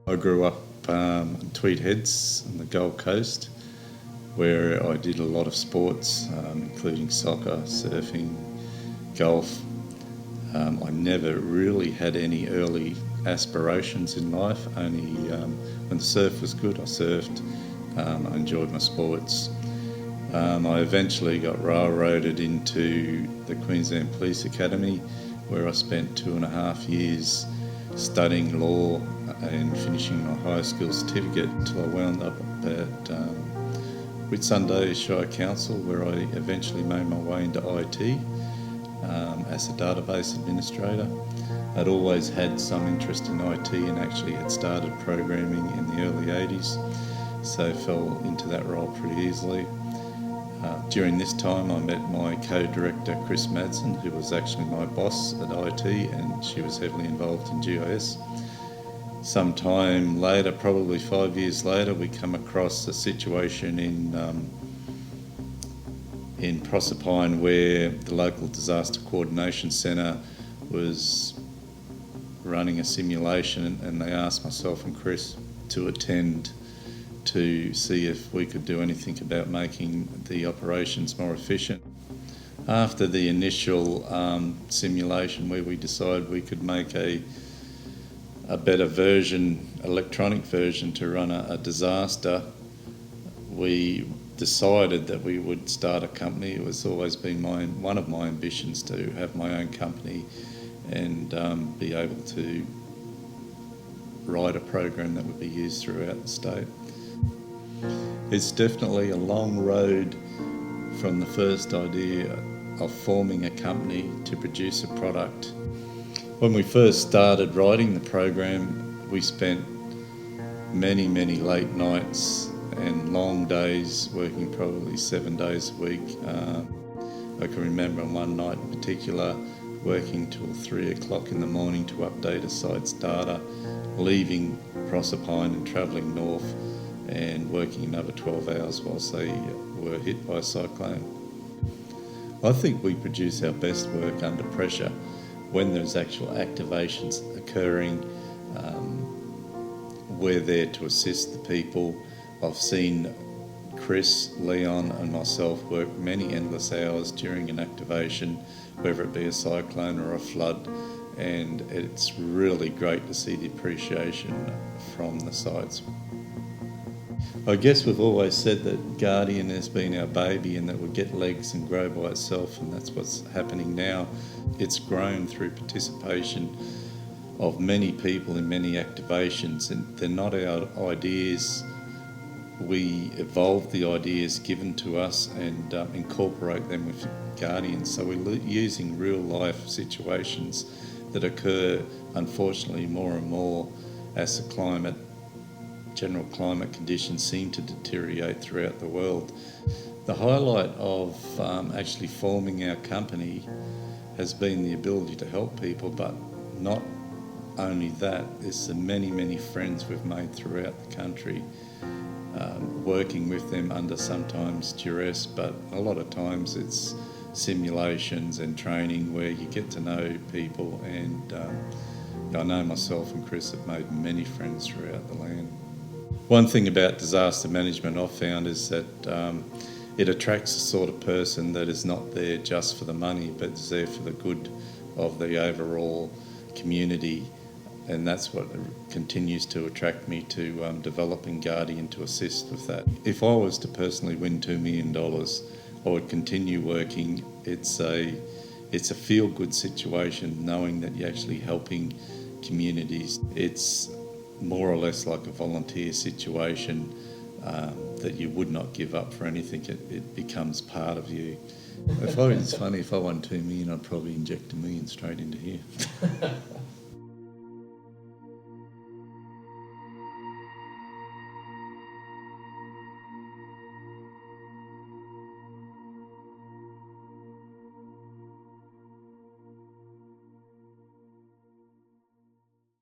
I grew up in Tweed Heads on the Gold Coast, where I did a lot of sports, including soccer, surfing, golf. I never really had any early aspirations in life, only when the surf was good I surfed. I enjoyed my sports. I eventually got railroaded into the Queensland Police Academy, where I spent 2.5 years studying law and finishing my high school certificate until I wound up at Whitsunday Shire Council, where I eventually made my way into IT as a database administrator. I'd always had some interest in IT and actually had started programming in the early 80s, so fell into that role pretty easily. During this time I met my co-director Chris Madsen, who was actually my boss at IT, and she was heavily involved in GIS. Some time later, probably 5 years later, we come across a situation in Proserpine where the local disaster coordination centre was running a simulation, and they asked myself and Chris to attend to see if we could do anything about making the operations more efficient. After the initial simulation, where we decided we could make a better version, electronic version to run a disaster, we decided that we would start a company. It was always been one of my ambitions to have my own company and be able to write a program that would be used throughout the state. It's definitely a long road from the first idea of forming a company to produce a product. When we first started writing the program, we spent many late nights and long days, working probably 7 days a week. I can remember one night in particular working till 3 o'clock in the morning to update a site's data, leaving Proserpine and travelling north and working another 12 hours whilst they were hit by a cyclone. I think we produce our best work under pressure when there's actual activations occurring. We're there to assist the people. I've seen Chris, Leon and myself work many endless hours during an activation, whether it be a cyclone or a flood, and it's really great to see the appreciation from the sites. I guess we've always said that Guardian has been our baby and that would get legs and grow by itself, and that's what's happening now. It's grown through participation of many people in many activations, and they're not our ideas. We evolve the ideas given to us and incorporate them with Guardian. So we're using real life situations that occur, unfortunately, more and more as the general climate conditions seem to deteriorate throughout the world. The highlight of actually forming our company has been the ability to help people, but not only that, it's the many friends we've made throughout the country, working with them under sometimes duress, but a lot of times it's simulations and training where you get to know people, and I know myself and Chris have made many friends throughout the land. One thing about disaster management I've found is that it attracts the sort of person that is not there just for the money, but is there for the good of the overall community, and that's what continues to attract me to developing Guardian to assist with that. If I was to personally win $2 million, I would continue working. It's a feel-good situation knowing that you're actually helping communities. It's more or less like a volunteer situation that you would not give up for anything. It becomes part of you. It's funny, if I won $2 million, I'd probably inject $1 million straight into here.